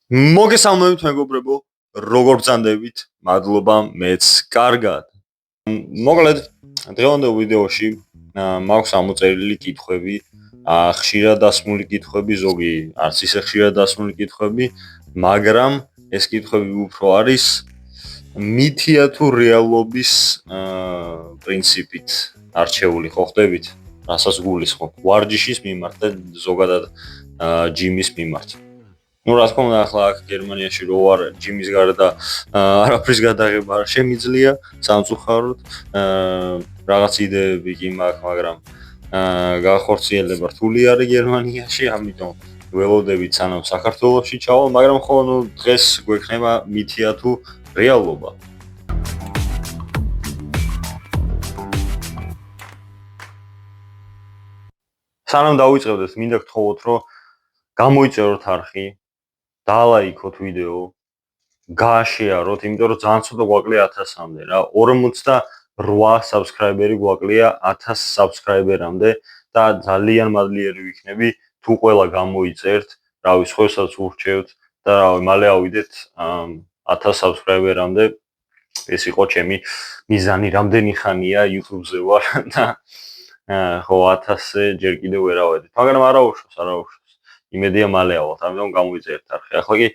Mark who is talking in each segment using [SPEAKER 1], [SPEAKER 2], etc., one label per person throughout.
[SPEAKER 1] მოგესალმებით მეგობრებო, როგორ ბრძანდებით? მადლობა, მეც კარგად. მოკლედ, დღევანდელ ვიდეოში მაქვს ამოწერილი კითხვები, ხშირად დასმული კითხვები, ზოგი არც ისე ხშირად დასმული კითხვები, მაგრამ ეს კითხვები უფრო არის მითია თუ რეალობის პრინციპით არჩეული ხო ხდებით? რასაც გულისხმობ, ვარჯიშის მიმართ და ზოგადად ჯიმის მიმართ. Ну, რა თქმა უნდა, ახლა აქ გერმანიაში რო ვარ, ჯიმის გარდა არაფრის გადაღება არ შემიძლია, სამწუხაროდ. რაღაც იდეები კი მაქვს, მაგრამ განხორციელება რთული არის გერმანიაში, ამიტომ ველოდებით სანამ საქართველოში ჩავალ, მაგრამ ხო, ну, დღეს გვექნება მითია თუ რეალობა. სანამ დავიწყებდეთ, მინდა გთხოვოთ, რომ გამოიწეროთ არხი, დალაიქოთ ვიდეო, გააშეაროთ, იმიტომ რომ ძალიან ცოტა გვაკლია 1000-მდე რა. 48 subscriber-ი გვაკლია 1000 subscriber-მდე და ძალიან მადლიერი ვიქნები თუ ყველა გამოიწერთ, რავი, სხვასაც ურჩევთ და რავი, მალე ავიდეთ 1000 subscriber-მდე. ეს იყო ჩემი მიზანი, რამდენი ხანია YouTube-ზე ვარ და ხო 1000-ზე ჯერ კიდევ ვერ ავედით. მაგრამ არა უშავს. იმედია მალე ავალთ, ამიტომ გამოიწერეთ არხი. ახლა კი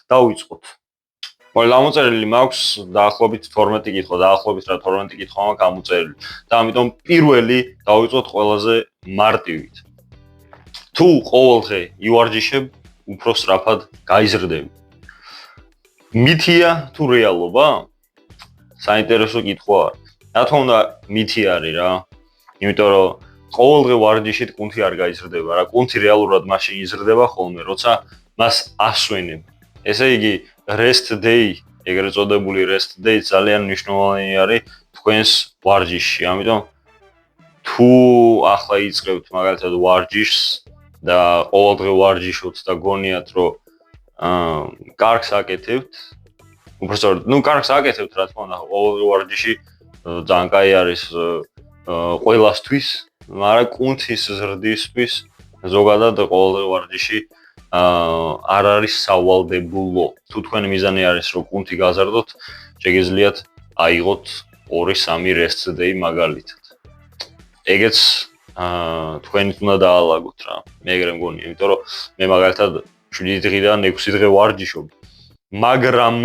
[SPEAKER 1] დავიწყოთ. მოკლედ ამოწერილი მაქვს დაახლოებით 12 კითხვა, დაახლოებით რა 12 კითხვა მაქვს ამოწერილი. და ამიტომ პირველი დავიწყოთ ყველაზე მარტივით. თუ ყოველდღე ივარჯიშებ, უფრო სწრაფად გაიზრდები. მითია თუ რეალობა? საინტერესო კითხვა არის. რა თქმა უნდა, მითი არის რა. იმიტომ რომ ყოველდღე ვარჯიშით კუნთი არ გაიზრდება რა. კუნთი რეალურად მაშინ იზრდება ხოლმე, როცა მას ასვენებ. ესე იგი, rest day, ეგრეთ წოდებული rest day ძალიან მნიშვნელოვანი არის თქვენს ვარჯიშში. ამიტომ თუ ახლა იწყებთ მაგალითად ვარჯიშს და ყოველდღე ვარჯიშობთ და გონიათ რომ კარგს აკეთებთ, უბრალოდ, ну, კარგს აკეთებთ, რა თქმა უნდა, ყოველდღე ვარჯიში ძალიან კაი არის ყველასთვის, მაგრამ კუნთის ზრდისთვის ზოგადად ყოველდღე ვარჯიში არ არის სავალდებულო. თუ თქვენი მიზანი არის რომ კუნთი გაზარდოთ, შეგიძლიათ აიღოთ 2-3 rest day მაგალითად. ეგეც თქვენით უნდა დაალაგოთ რა. მე ეგრე მგონია, იმიტომ რომ მე მაგალითად 7 დღიდან 6 დღე ვარჯიშობ. მაგრამ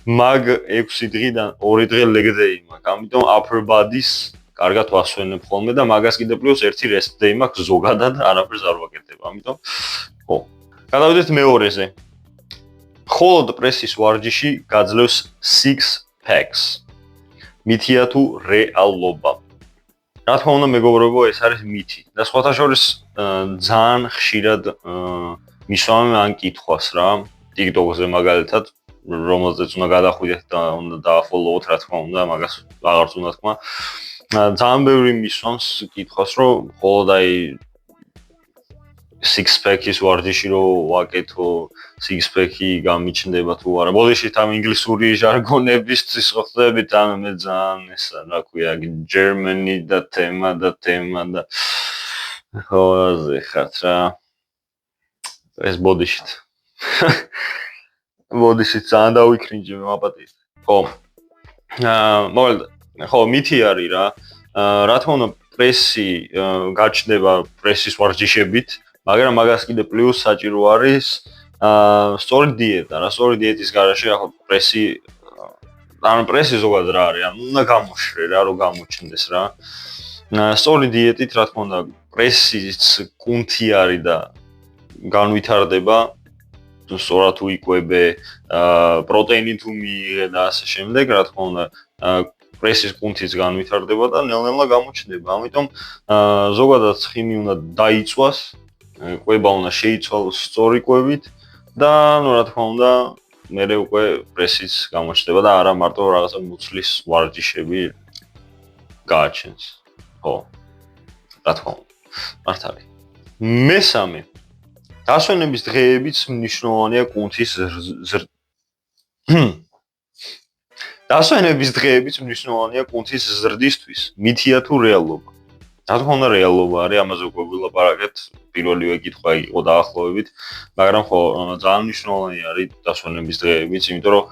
[SPEAKER 1] 6 დღიდან 2 დღე leg day მაქვს. ამიტომ upper body-ს კარგად ვასვენებ ხოლმე და მაგას კიდე პლუს 1 rest day მაქვს ზოგადად არაფერს არ ვაკეთებ. ამიტომ ხო. გადავიდეთ მეორეზე. მხოლოდ პრესის ვარჯიში გაძლევს 6 packs. მითია თუ რეალობა? რა თქმა უნდა, მეგობრებო, ეს არის მითი. და სხვათა შორის ძალიან ხშირად მისვამენ ამ კითხვას რა. TikTok-ზე მაგალითად, რომელზეც უნდა გადახვიდეთ და უნდა დააფოლოვოთ, რა თქმა უნდა, მაგას აღარც უნდა თქვა. ძალიან ბევრი მისვამს კითხვას, რომ მხოლოდ აი 6 pack-ის ვარჯიში რო ვაკეთო, 6 pack-ი გამიჩნდება თუ არა. ბოდიში ამ ინგლისური ჟარგონებისთვის ხდებით, ან მე ძალიან ესა, რა ქვია, Germany და თემა და ხო, ზეხართ რა. ეს ბოდიშით. ბოდიშით ძალიან დავიქრინჯე მაპატიეთ. ხო. მოკლედ, ხო, მითი არის რა. რა თქმა უნდა, პრესი გაჩნდება პრესის ვარჯიშებით, მაგრამ მაგას კიდე პლუს საჭირო არის სწორი დიეტა რა. სწორი დიეტის გარეშე ახლა პრესი ზოგადად რა არის, უნდა გამოშრე რა, რომ გამოჩნდეს რა. სწორი დიეტით, რა თქმა უნდა, პრესის კუნთი არის და განვითარდება, თუ სწორად თუ იკვებე, პროტეინი თუ მიიღე და ასე შემდეგ, რა თქმა უნდა, პრესის კუნთიც განვითარდება და ნელ-ნელა გამოჩნდება. ამიტომ ზოგადად ცხიმი უნდა დაიწვას, კვება უნდა შეიცვალოს სწორი კვებით და, ну, რა თქმა უნდა, მერე უკვე პრესიც გამოჩნდება და არა მარტო რაღაცა მუცლის ვარჯიშები გააჩენს. ხო. რა თქმა უნდა, მართ არის. მესამე. დასვენების დღეებიც მნიშვნელოვანია კუნთის დასვენების დღეებიც მნიშვნელოვანია კუნთის ზრდისთვის. მითია თუ რეალობა? რა თქმა უნდა რეალობა არის, ამაზე უკვე ვილაპარაკეთ, პირველივე კითხვა იყო დაახლოებით, მაგრამ ხო, ძალიან მნიშვნელოვანი არის დასვენების დღეებიც, იმიტომ რომ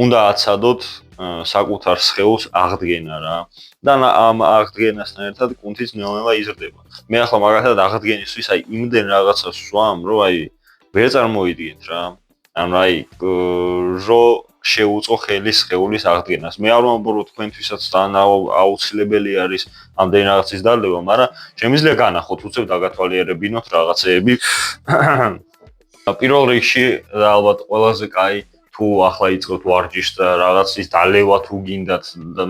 [SPEAKER 1] უნდა აცადოთ საკუთარ სხეულს აღდგენა რა. და ამ აღდგენასთან ერთად კუნთიც ნელ-ნელა იზრდება. მე ახლა მაგალითად აღდგენისთვის აი იმდენ რაღაცას ვსვამ, რომ აი ვერ წარმოიდგენთ რა. ანუ აი რო შეუწყო ხელი სხეულის აღდგენას. მე არ ვამბობ რომ თქვენთვისაც თან აუცილებელი არის ამდენი რაღაცის დალევა, მაგრამ შემიძლია განახოთ, უცებ დაგათვალიერებინოთ რაღაცეები. პირველ რიგში და ალბათ ყველაზე კაი თუ ახლა იწყოთ ვარჯიშს და რაღაცის დალევა თუ გინდათ,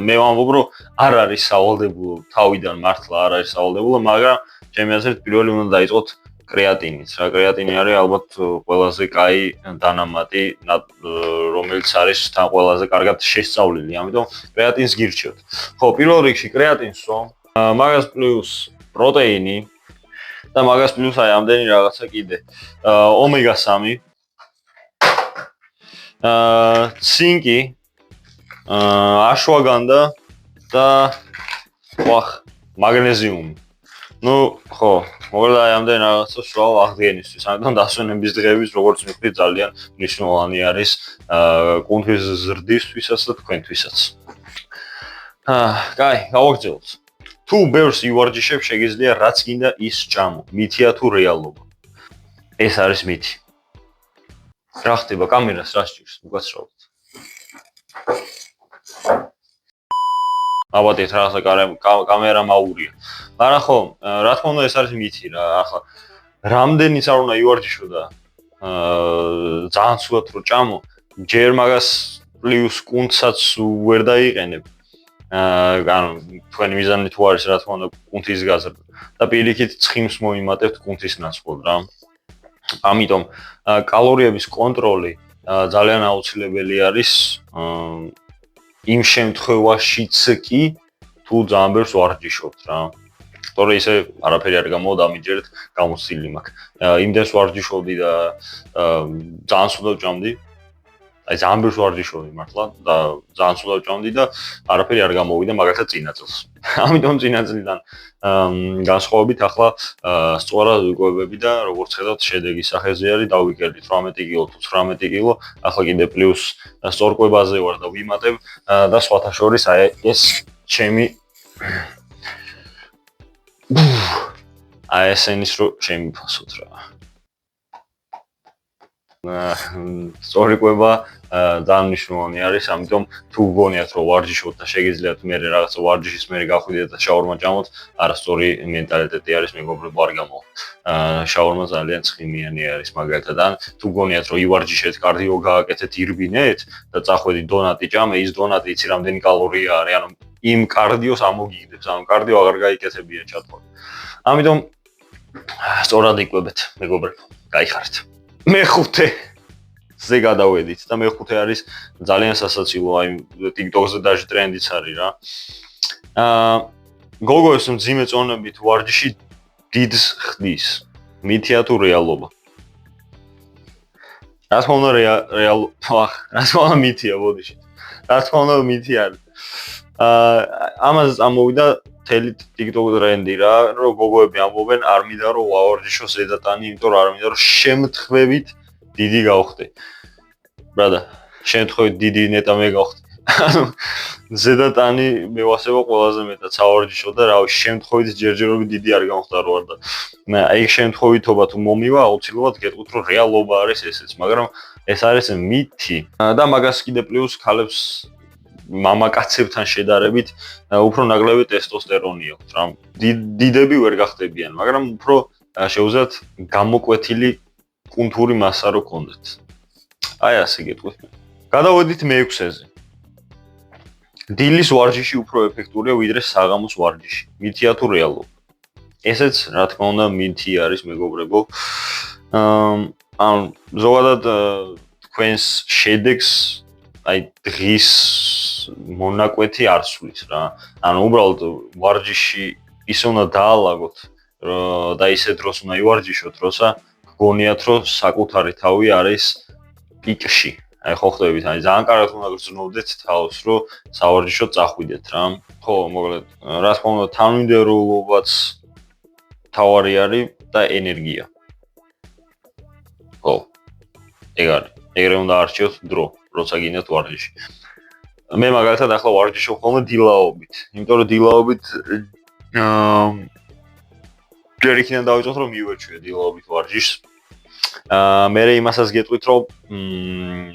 [SPEAKER 1] მე ვამბობ რომ არ არის სავალდებულო, თავიდან მართლა არ არის სავალდებულო, მაგრამ ჩემი აზრით პირველი უნდა დაიწყოთ კრეატინით. რა კრეატინი არის ალბათ ყველაზე კაი დანამატი, რომელიც არის თან ყველაზე კარგად შესწავლილი, ამიტომ კრეატინს გირჩევთ. ხო, პირველ რიგში კრეატინს ვსვამ, მაგას პლუს პროტეინი და მაგას პლუს აი ამდენი რაღაცა კიდე. ომეგა 3, ცინკი, აშვაგანდა და მაგნეზიუმი. ნუ ხო, მოგდა აი ამდენი რაღაცა ვსვამ აღდგენისთვის. ამიტომ დასვენების დღეების როგორც მივხვდით ძალიან მნიშვნელოვანი არის კუნთის ზრდისთვისაც და თქვენთვისაც. კაი, გავაგრძელოთ. თუ ბევრს ივარჯიშებ, შეგიძლია რაც გინდა ის ჭამო. მითია თუ რეალობა? ეს არის მითი. რა ხდება კამერას რა სჭირს? უკაცრავად. აბადეთ რაღაცა კამერა მაურია. მაგრამ ხო, რა თქმა უნდა ეს არის მითი რა. ახლა რამდენიც არ უნდა ივარჯიშო და ძალიან სულად რო ჭამო, ჯერ მაგას პლუს კუნთსაც ვერ დაიყენებ. ანუ თქვენი მიზანი თუ არის რა თქმა უნდა კუნთის გაზრდა და პირიქით ცხიმს მოიმატებთ კუნთის ნაცვლად რა. ამიტომ კალორიების კონტროლი ძალიან აუცილებელი არის იმ შემთხვევაშიც კი თუ ძალიან ბევრს ვარჯიშობთ რა. თორე ისე არაფერი არ გამოვა დამიჯერეთ, გამოცდილი მაქვს. იმდენს ვარჯიშობდი და ძალიან სულად ვჭამდი. აი ძალიან ბევრს ვარჯიშობდი მართლა და ძალიან სულად ვჭამდი და არაფერი არ გამოვიდა მაგალითად წინა წელს. ამიტომ წინა წლიდან განსხვავებით ახლა სწორად ვიკვებები და როგორც ხედავთ შედეგის სახეზე არის დავიკერდი 18 კილო თუ 19 კილო, ახლა კიდე პლუს სწორკვებაზე ვარ და ვიმატებ და სხვათა შორის აი ეს ჩემი აი ესენის რო შემიფასოთ რა. სწორკვება ძალიან მნიშვნელოვანი არის, ამიტომ თუ გგონიათ რომ ვარჯიშობთ და შეგიძლიათ მე რაღაცა ვარჯიშის მერე გახვიდეთ და შაურმა ჭამოთ, არასწორი მენტალიტეტი არის, მეგობრებო, არ გამოვა. შაურმა ძალიან ცხიმიანი არის მაგალითად, ან თუ გგონიათ რომ ივარჯიშეთ, კარდიო გააკეთეთ, ირბინეთ და წახვედით დონატი ჭამე, ის დონატი იცი რამდენი კალორია არის, ანუ იმ კარდიოს ამოგიგდებს, ანუ კარდიო აღარ გაიკეთებია ჩათვალე. ამიტომ სწორად იკვებეთ, მეგობრებო, გაიხარეთ. მეხუთე ზე გადავედით და მეხუთე არის ძალიან სასაცილო, აი TikTok-ზე დაჟე ტრენდიც არის რა. გოგოებს მძიმე წონებით ვარჯიში დიდს ხდის. მითია თუ რეალობა? რა თქმა უნდა რა თქმა უნდა მითია, ბოდიში. რა თქმა უნდა მითი არის. ამაზე წამოვიდა მთელი TikTok ტრენდი რა, რომ გოგოები ამბობენ არ მინდა რომ ვავარჯიშო ზედატანი, იმიტომ რომ არ მინდა რომ შემთხვევით დიდი გავხდე. ბრატა, შემთხვევით დიდი ნეტა მე გავხდე. ანუ ზედატანი მე ვასება ყველაზე მეტად სავარჯიშო და რავი, შემთხვევით ჯერჯერობით დიდი არ გამხდარო არ და აი შემთხვევითობა თუ მომივა, აუცილებლად გეტყვით რომ რეალობა არის ესეც, მაგრამ ეს არის მითი. და მაგას კიდე პლუს ქალებს მამაკაცებთან შედარებით უფრო ნაკლები ტესტოსტერონი აქვს რა. დიდები ვერ გახდებიან, მაგრამ უფრო შეუძლიათ გამოკვეთილი კუნთური მასა რო გქონდეთ. აი ასე გეტყვით. გადავედით მე-6-ზე. დილის ვარჯიში უფრო ეფექტურია ვიდრე საღამოს ვარჯიში. მითია თუ რეალობა? ესეც რა თქმა უნდა მითი არის, მეგობრებო. ანუ ზოგადად თქვენს შედეგს აი დღის მონაკვეთი არ სვლის რა. ანუ უბრალოდ ვარჯიში ისე უნდა დაალაგოთ და ისე დროს უნდა ივარჯიშოთ, როცა გგონიათ რომ საკუთარი თავი არის პიკში. აი ხო ხვდებით, აი ძალიან კარგად უნდა გრძნობდეთ თავს, რომ სავარჯიშოდ წახვიდეთ რა. ხო, მოკლედ, რა თქმა უნდა, თანმიმდევრულობაც თავარი არის და ენერგია. ხო. ეგ არის. ეგრე უნდა არჩიოთ დრო, როცა გინდათ ვარჯიში. მე მაგალითად ახლა ვარჯიშობ ხოლმე დილაობით, იმიტომ რომ დილაობით ჯერ იქიდან დავიწყოთ რომ მივეჩვიე დილაობით ვარჯიშს. მე იმასაც გეტყვით რომ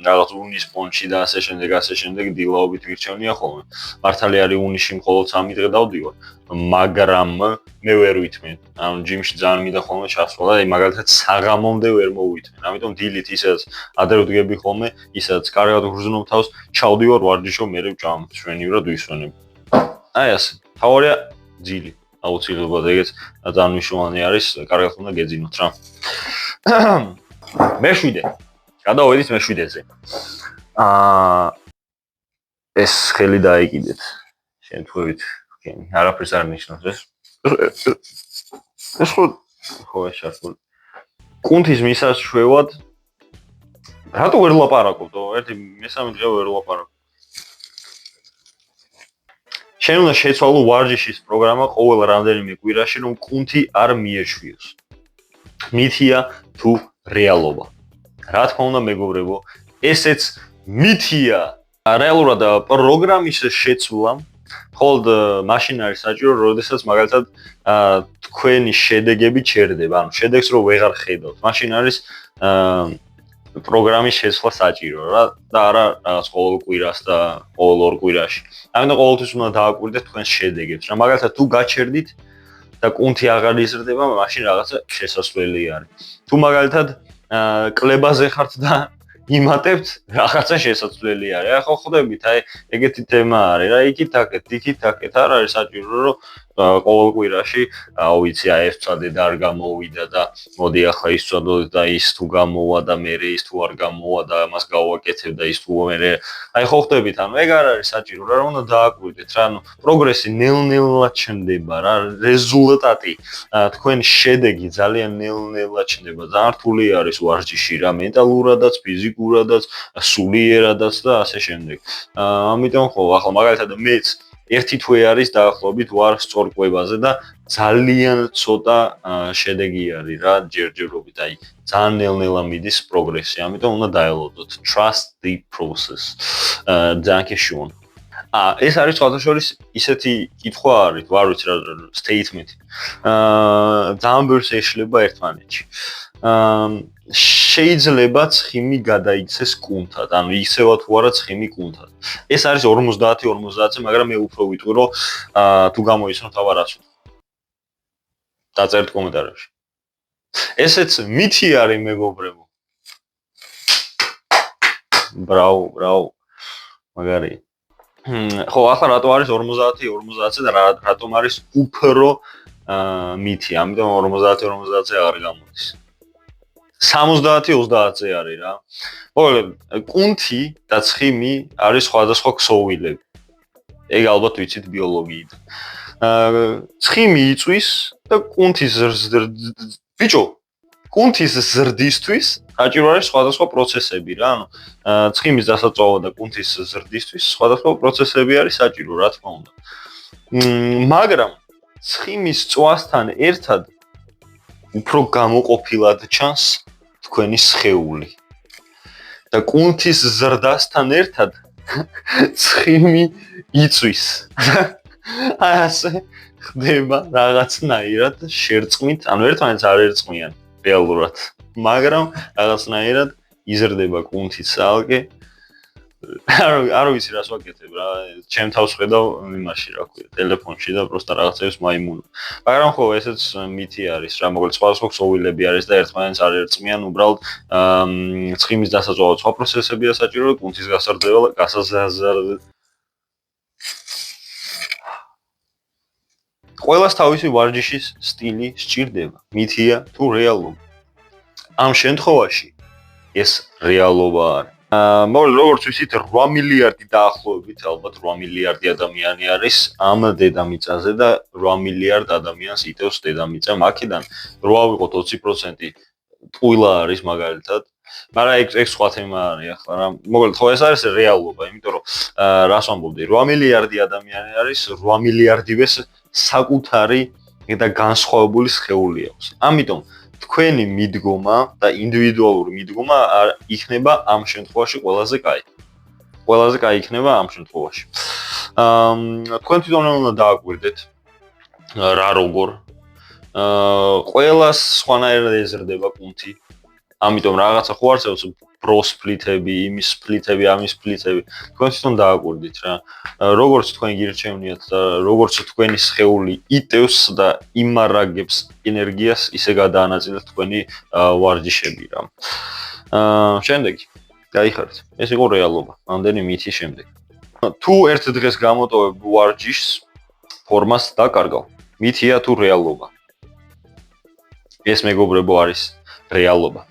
[SPEAKER 1] რაღაც უნის პონჩი და ასე შემდეგ დილაობით ვირჩევნია ხოლმე. მართალი არის უნიში მხოლოდ 3 დღე დავდივარ, მაგრამ მე ვერ ვითმენ. ანუ ჯიმში ძალიან მინდა ხოლმე ჩასვლა და მაგალითად საღამომდე ვერ მოვითმენ. ამიტომ დილით ისაც ადრე ვდგები ხოლმე, ისაც კარგად ვგრძნობ თავს, ჩავდივარ ვარჯიშო, მე ჩვენივრად ვისვენებ. აი ასე. თავარია ძილი. აუცილებლად ეგეც ძალიან მნიშვნელოვანი არის, კარგად უნდა გეძინოთ რა. მე-7. გადავედით მე-7-ზე. ეს ხელი დაიკიდეთ. შემთხვევით, არაფერს არ ნიშნავს ეს. ეს ხო შარფული. კუნთის მისაშვევად რატო ვერ ლაპარაკობ? ერთი მესამე დღე ვერ ლაპარაკობ. შენ უნდა შეცვალო ვარჯიშის პროგრამა ყოველ რამდენიმე კვირაში, რომ კუნთი არ მიეშვიოს. მითია თუ რეალობა. რა თქმა უნდა მეგობრებო, ესეც მითია. რეალურად პროგრამის შეცვლა მხოლოდ მაშინ არის საჭირო, როდესაც მაგალითად თქვენი შედეგები ჩერდება. ანუ შედეგს რო ვეღარ ხედავთ, მაშინ არის პროგრამის შეცვლა საჭირო რა და არა რაღაც ყოველ კვირას და ყოველ 2 კვირაში. ამიტომ ყოველთვის უნდა დააკვირდეთ თქვენს შედეგებს. რა მაგალითად თუ გაჩერდით და კუნთი აღარ იზრდება, მაშინ რაღაცა შესასვლელი არის. თუ მაგალითად კლებაზე ხართ და იმატებთ, რაღაცა შესაძლებელი არის. აი ხო ხვდებით, აი ეგეთი თემა არის რა, იქით-აქეთ არ არის საჭირო, რომ ყოველ კვირაში, ვიცი, აი ეს ვწადე და არ გამოვიდა და მოდი ახლა ის ვწადოთ და ის თუ გამოვა და მე ის თუ არ გამოვა და ამას გავაკეთებ და ის თუ მე აი ხო ხვდებით, ანუ ეგ არ არის საჭირო, რა უნდა დააკვირდეთ რა, ანუ პროგრესი ნელ-ნელად ჩნდება რა, რეზულტატი, თქვენი შედეგი ძალიან ნელ-ნელად ჩნდება. ძალიან რთული არის ვარჯიში რა, მენტალურადაც, ფიზიკურადაც, სულიერადაც და ასე შემდეგ. ამიტომ ხო, ახლა მაგალითად მეც 1 თვე არის დაახლოებით ვარ სწორკვებაზე და ძალიან ცოტა შედეგი არის რა ჯერჯერობით, აი ძალიან ნელ-ნელა მიდის პროგრესი, ამიტომ უნდა დაელოდოთ. Trust the process. Dankeschön. ეს არის სხვადასხვა ისეთი კითხვა არის, ვარ ვიცი რა statement-ი. ძალიან ბევრს ეშლება ერთმანეთში. შეიძლება ცხიმი გადაიქცეს კუნთად, ანუ იქცევა თუ არა ცხიმი კუნთად. ეს არის 50-50-ზე, მაგრამ მე უფრო ვიტყვი, რომ თუ გამოიცნოთ აბა რას ვთქვი. დაწერთ კომენტარებში. ესეც მითი არის მეგობრებო. ბრავო. მაგარი. ხო, ახლა რატო არის 50-50-ზე და რატომ არის უფრო მითი, ამიტომ 50-50-ზე აღარ გამოდის. 70-30-ზე არის რა. მოკლედ, კუნთი და ცხიმი არის სხვადასხვა ქსოვილები. ეგ ალბათ ვიცით ბიოლოგიიდან. ცხიმი იწვის და კუნთის კუნთის ზრდისთვის საჭირო არის სხვადასხვა პროცესები რა. ანუ ცხიმის დასაწვავა და კუნთის ზრდისთვის სხვადასხვა პროცესები არის საჭირო, რა თქმა უნდა. მაგრამ ცხიმის წვასთან ერთად უფრო გამოყოფილად ჩანს თქვენი სხეული. და კუნთის ზრდასთან ერთად ცხიმი იწვის. აი ასე ხდება რაღაცნაირად შერწყმით, ანუ ერთმანეთს არ ერწყმიან რეალურად, მაგრამ რაღაცნაირად იზრდება კუნთის ცალკე. არ ვიცი რას ვაკეთებ რა, ჩემ თავს ხედავ იმაში რა ქვია, ტელეფონში და პროსტა რაღაცებს მაიმუნობ. მაგრამ ხო, ესეც მითი არის რა, მოკლედ სხვადასხვა ქსოვილები არის და ერთმანეთს არ ერწყმიან, უბრალოდ ცხიმის დასაწვავად სხვა პროცესებია საჭირო, კუნთის გასაზრდელად ყველას თავისი ვარჯიშის სტილი სჭირდება, მითია თუ რეალობა. ამ შემთხვევაში ეს რეალობა არის. მოკლედ როგორც ვიცით 8 მილიარდი დაახლოებით, ალბათ 8 მილიარდი ადამიანი არის ამ დედამიწაზე და 8 მილიარდ ადამიანს იტევს დედამიწა. აქედან რო ავიღოთ 20% ტყუილა არის მაგალითად მაგრამ ეგ სხვა თემა არის ახლა რა. მოკლედ ხო ეს არის რეალობა, იმიტომ რომ რას ვამბობდი, 8 მილიარდი ადამიანი არის, 8 მილიარდივეს საკუთარი და განსხვავებული სხეული აქვს. ამიტომ თქვენი მიდგომა და ინდივიდუალური მიდგომა იქნება ამ შემთხვევაში ყველაზე კაი. ყველაზე კაი იქნება ამ შემთხვევაში. თქვენ თვითონ უნდა დააკვირდეთ რა როგორ ყველას სხვანაირად ეზრდება კუნთი. ამიტომ რაღაცა ხო არსებობს პრო სპლიტები, იმის სპლიტები, ამის სპლიტები. თქვენ თვითონ დააკვირდით რა. როგორც თქვენ გირჩევნიათ და როგორც თქვენი სხეული იტევს და იმარაგებს ენერგიას, ისე გადაანაწილეთ თქვენი ვარჯიშები რა. შემდეგი გაიხარეთ. ეს იყო რეალობა. ამდენი მითის შემდეგ. თუ ერთ დღეს გამოტოვებ ვარჯიშს, ფორმას დაკარგავ. მითია თუ რეალობა? ეს მეგობრებო არის რეალობა.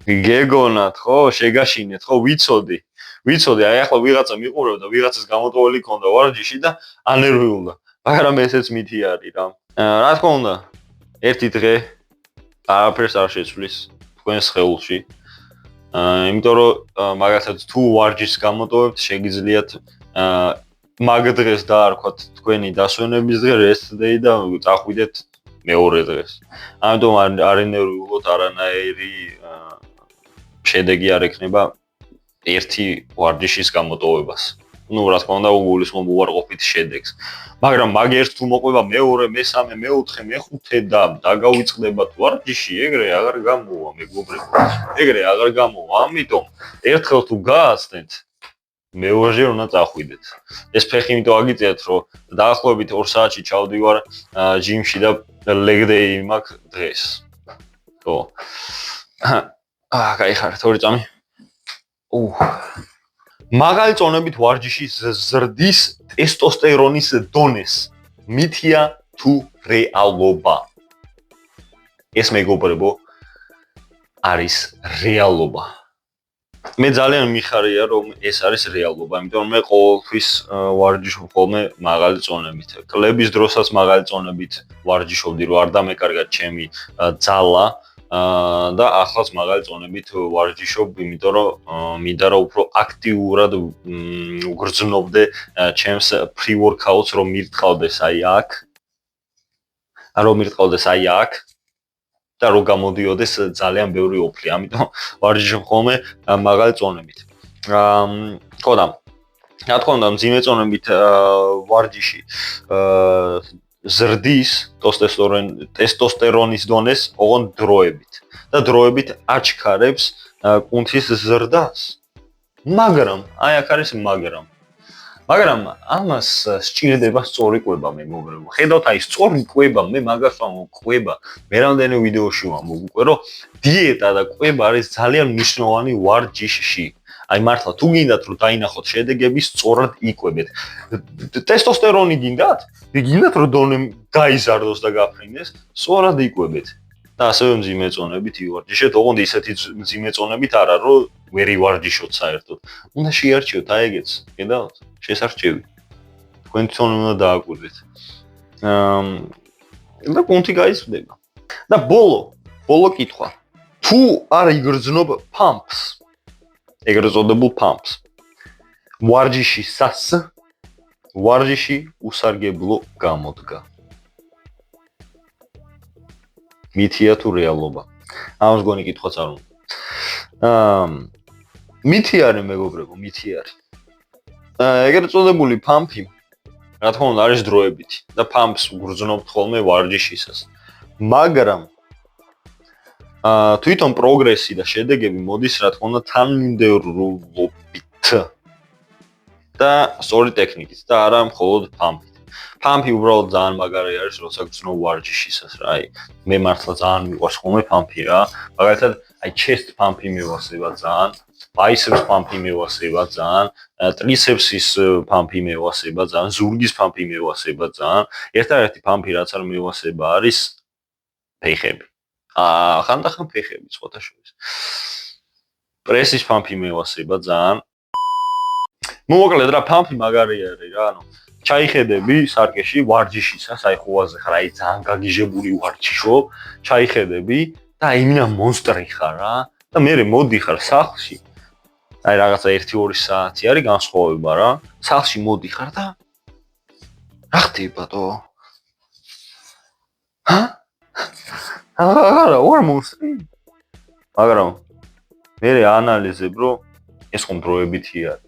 [SPEAKER 1] გეგონათ ხო, შეგაშინეთ ხო, ვიცოდი, აი ახლა ვიღაცა მიყურებდა, ვიღაცას გამოტოვილი ქონდა ვარჯიში და ანერვიულდა. მაგრამ ესეც მითი არის რა. რა თქმა უნდა, ერთი დღე არაფერს არ შეცვლის თქვენ სხეულში. იმიტომ რომ მაგალითად თუ ვარჯიშს გამოტოვებთ, შეგიძლიათ მაგ დღეს დაარქვათ თქვენი დასვენების დღე, rest day და წახვიდეთ მეორე დღეს. ამიტომ არ ენერვიულოთ არანაირი შედეგი არ ექნება ერთი ვარჯიშის გამოტოვებას. ნუ რა თქმა უნდა, უგულისხმობ უარყოფით შედეგს. მაგრამ მაგ ერთ თუ მოყვება მეორე, მესამე, მეოთხე, მეხუთე და დაგავიწყდებათ ვარჯიში, ეგრე აღარ გამოვა მეგობრებო. ეგრე აღარ გამოვა. ამიტომ ერთხელ თუ გააცდეთ, მეორეჯერ უნდა წახვიდეთ. ეს ფეხი იმიტომ აგიწიათ, რომ დაახლოებით 2 საათში ჩავდივარ ჯიმში და leg day მაქვს დღეს. ხო. გაიხარეთ 2 წამი. მაღალი წონებით ვარჯიში ზრდის ტესტოსტერონის დონეს. მითია თუ რეალობა? ეს მეგობრებო არის რეალობა. მე ძალიან მიხარია რომ ეს არის რეალობა, იმიტომ რომ მე ყოველთვის ვარჯიშობ ხოლმე მაღალი წონებით. კლების დროსაც მაღალი წონებით ვარჯიშობდი, რომ არ დამეკარგა ჩემი ძალა და ახლაც მაღალი წონებით ვარჯიშობ, იმიტომ რომ მინდა რომ უფრო აქტიურად ვგრძნობდე ჩემს pre-workout-ს, რომ მირტყავდეს აი აქ. და რო გამოდიოდეს ძალიან ბევრი ოფლი. ამიტომ ვარჯიშობ ხოლმე მაღალი წონებით. ხო და რა თქმა უნდა, მძიმე წონებით ვარჯიში ზრდის ტესტოსტერონის დონეს ოღონდ დროებით და დროებით აჩქარებს კუნთის ზრდას. მაგრამ აი აქ არის მაგრამ ამას სჭირდება სწორი კვება მეგობრებო. ხედავთ აი სწორი კვება, მე მაგას ვამბობ კვება. მე რამდენი ვიდეოში ვამბობ უკვე რომ დიეტა და კვება არის ძალიან მნიშვნელოვანი ვარჯიშში. აი მართლა თუ გინდათ რომ დაინახოთ შედეგები, სწორად იკვებეთ. ტესტოსტერონი გინდათ? გინდათ რომ დონე გაიზარდოს და გაფრინდეს, სწორად იკვებეთ. და ასევე მძიმე წონებით ივარჯიშეთ, ოღონდ ისეთი მძიმე წონებით არა, რომ ვერ ივარჯიშოთ საერთოდ. უნდა შეარჩიოთ აი ეგეც, ხედავთ? შესარჩევი. თქვენ თვითონ უნდა დააკვირდეთ. და კუნთი გაიზრდება. და ბოლო კითხვა. თუ არ იგრძნობ pumps, ეგრეთ წოდებულ pumps. ვარჯიში უსარგებლო გამოდგა. მითია თუ რეალობა? ამას გონი კითხვაც არ უნდა. მითი არის მეგობრებო, მითი არის. ეგრეთ წოდებული pump-ი, რა თქმა უნდა, არის დროებითი და pumps ვგრძნობთ ხოლმე ვარჯიშისას. მაგრამ თვითონ პროგრესი და შედეგები მოდის, რა თქმა უნდა, თანმიმდევრულობით და სწორი ტექნიკით და არა მხოლოდ pump-ით. pump-ი უბრალოდ ძალიან მაგარი არის, როცა გრძნობ ვარჯიშისას რა. აი, მე მართლა ძალიან მიყვარს ხოლმე pump-ი რა. მაგალითად, აი chest pump-ი მევასება ძალიან, biceps pump-ი მევასება ძალიან, triceps-ის pump-ი მევასება ძალიან, ზურგის pump-ი მევასება ძალიან. ერთადერთი pump-ი რაც არ მევასება არის ფეხები. ხანდახან ფეხები სხვათა შორის. პრესის pump-ი მევასება ძალიან. მოკლედ რა, pump-ი მაგარი არის რა, ანუ ჩაიხედები სარკეში ვარჯიშისას, აი ხუაზე ხარ, აი ძალიან გაგიჟებული ვარჯიშობ, ჩაიხედები და იმინა მონსტრი ხარ რა. და მე მოდიხარ სახლში. აი რაღაცა 1-2 საათი არის განსხვავება რა. სახლში მოდიხარ და რა ხდებადო? არა, ვერ მოსწრი. მაგრამ მე ანალიზებ, რომ ეს ხომ დროებითი არის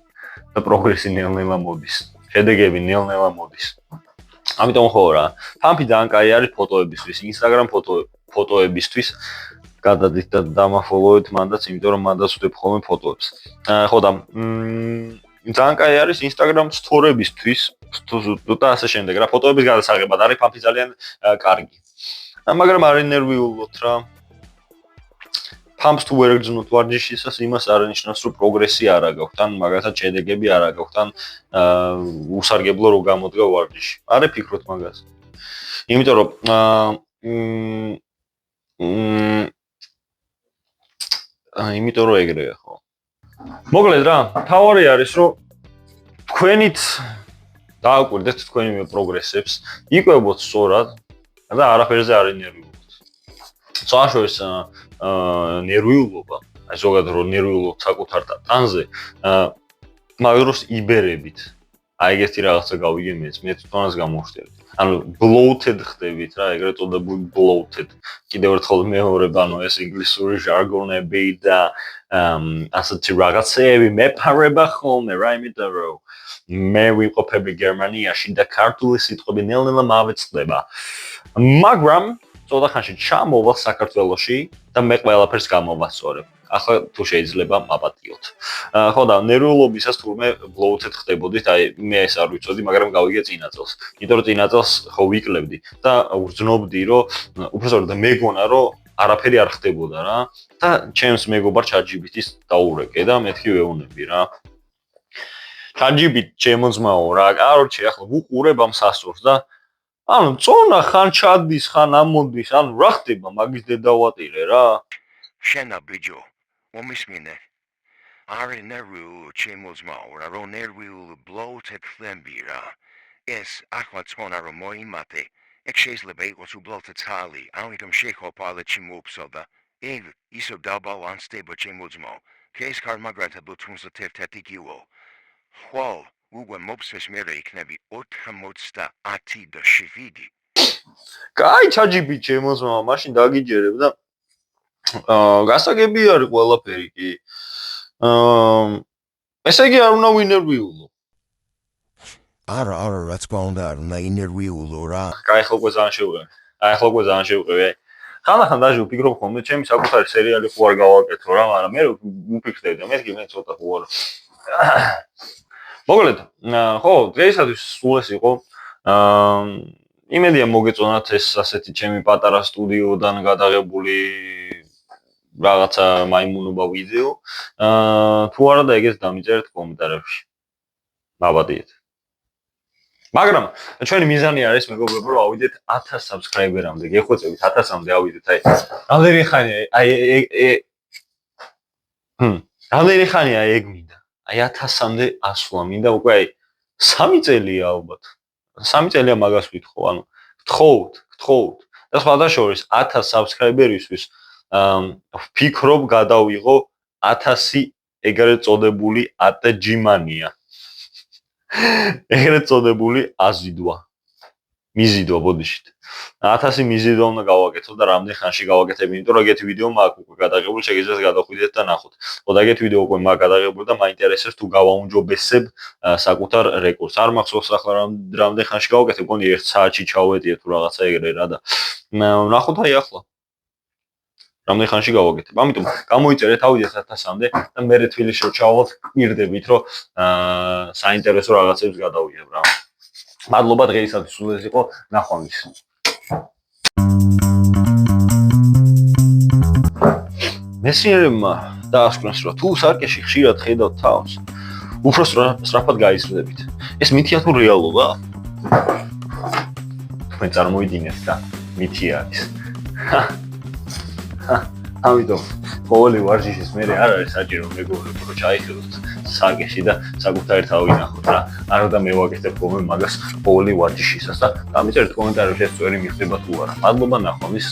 [SPEAKER 1] და პროგრესი ნელ-ნელა მოდის. შედეგები ნელ-ნელა მოდის. ამიტომ ხო რა, ფამფი ძალიან კაი არის ფოტოებისთვის, Instagram ფოტოებისთვის. გადადით და დამაფოლოვეთ მანდაც, იმიტომ რომ მანდაც ვდებ ხოლმე ფოტოებს. ხო და ძალიან კაი არის Instagram სტორებისთვის, და ასე შემდეგ რა, ფოტოების გადასაღებად არის ფამფი ძალიან კარგი. მაგრამ არ ინერვიულობთ რა. ფამფს თუ ვერ გძნოთ ვარჯიშისას, იმას არ ნიშნავს, რომ პროგრესი არ გაქვთ, ან მაგალითად შედეგები არ გაქვთ, ან უსარგებლო რო გამოდგა ვარჯიში. არ ეფიქროთ მაგას. იმიტომ რომ იმიტომ რომ ეგრეა ხო. მოკლედ რა, თავარი არის რომ თქვენით დააკვირდეთ თქვენი პროგრესებს, იკვებოთ სწორად და არაფერზე არ ინერვიულობთ. სწორშორის ნერვიულობა, აი ზოგადად რომ ნერვიულობთ საკუთარ ტანზე, მაგდროს იბერებით. აი ეგეთი რაღაცა გავიგე მეც, მე თვითონაც გამოვხდები. ანუ bloated ხდებით რა, ეგრეთ წოდებული bloated. კიდევ ერთხელ მეორებ, ანუ ეს ინგლისური ჟარგონები და ასეთი რაღაცები მეფარება ხოლმე რა, იმიტომ რომ მე ვიყოფები გერმანიაში და ქართული სიტყვები ნელ-ნელა მავეწყდება. მაგრამ ცოტა ხანში ჩამოვალ საქართველოში და მე ყველაფერს გამოვასწორებ. ახლა თუ შეიძლება მაპატიოთ. ხო და ნერვიულობისას თურმე bloated ხდებოდით, აი მე ეს არ ვიცოდი, მაგრამ გავიგე წინა წელს. იმიტომ რომ წინა წელს ხო ვიკლებდი და ვრძნობდი, რომ უბრალოდ და მეგონა, რომ არაფერი არ ხდებოდა რა და ჩემს მეგობარ ChatGPT-ს დაურეკე და მეთქი ვეუბნები რა. ChatGPT ჩემოძმაო რა, კაროჩე ახლა ვუყურებ ამ სასწორს და ანუ წონა ხან ჩადის, ხან ამოდის, ანუ რა ხდება მაგის დედავატირე რა.
[SPEAKER 2] შენა ბიჯო მომისმინე არ ნერვიულ ჩემოძმაო რა, რომ ნერვიულ bloated ხდები რა. ეს ახლა წონა რომ მოიმატე, ეგ შეიძლება იყოს უბრალოდ ცალი, ამიტომ შეხოპალეთში მოვსალდა. ეგ ისო დაბალანსდება ჩემოძმაო. ეს კარმაგრათებო თუნსა თერთათი კილო. ხო, უკვე მოვსეს მე იქნები 90 და 7.
[SPEAKER 1] კაი ChatGPT ჩემოძმაო, მაშინ დაგიჯერებ და გასაგები არის ყველაფერი კი. ესე იგი არ უნდა ვინერვიულო.
[SPEAKER 2] არა, რაც გვანდა არ უნდა ინერვიულო რა.
[SPEAKER 1] კაი ხო ძალიან შევყევი. ხანდახან დაჟე ვფიქრობ ხოლმე ჩემი საკუთარი სერიალი ხო არ გავაკეთო რა, მაგრამ მე ვფიქრდები და მეთქი მე ცოტა ხო არა. მოკლედ, ხო, დღეისათვის სულ ეს იყო. იმედია მოგეწონათ ეს ასეთი ჩემი პატარა სტუდიოდან გადაღებული რაღაცა მაიმუნობა ვიდეო. თუ არა და ეგეც დამიწერეთ კომენტარებში. მაბადიეთ. მაგრამ ჩვენი მიზანი არის მეგობრებო, რომ ავიდეთ 1000 subscriber-ამდე. გეხვეწებით 1000-ამდე ავიდეთ, აი. რამდენი ხანია, რამდენი ხანია ეგ მინდა. აი 1000-ამდე ასვლა მინდა უკვე აი 3 წელია ალბათ. 3 წელია მაგას ვითხოვ, ანუ გთხოვთ. და სხვადასხვა 1000 subscriber-ისთვის ვფიქრობ გადავიღო 1000 ეგრეთ წოდებული ATG-მანია. ეგრეთ წოდებული აზიდვა. მიზიდვა ბოდიშით. 1000 მიზიდვა უნდა გავაკეთო და რამდენ ხანში გავაკეთებ, იმიტომ რომ ეგეთი ვიდეო მაქვს უკვე გადაღებული, შეგიძლიათ გადახვიდეთ და ნახოთ. ხო და ეგეთი ვიდეო უკვე მაქვს გადაღებული და მაინტერესებს თუ გავაუნჯობესებ საკუთარ რეკორდს. არ მახსოვს ახლა რამდენ ხანში გავაკეთებ, გონი 1 საათში ჩავეტიე თუ რაღაცა ეგრე რა და ნახოთ აი ახლა. რამდენ ხანში გავაკეთებ. ამიტომ გამოიწერეთ ავიდეთ 1000-მდე და მე თბილისში ჩავალთ, გვირდებით რომ საინტერესო რაღაცებს გადავიღებ რა. მადლობა დღეისათვის სულ ეს იყო, ნახვამდის. მეცნიერებმა დაასკვნეს, რომ თუ სარკეში ხშირად ხედავთ თავს, უფრო სწრაფად გაიზრდებით. ეს მითია თუ რეალობა? თქვენ წარმოიდგინეთ და მითი არის. ამიტომ ყოველი ვარჯიშის მერე არ არის საჭირო მეგობრებო, რომ ჩაიხედოთ სარკეში და საკუთარი თავი ნახოთ რა. არ უნდა მე ვაკეთებ ხოლმე მაგას ყოველი ვარჯიშისას და დამიწერეთ კომენტარებში ეს წვერი მიხდება თუ არა. მადლობა ნახვამდის.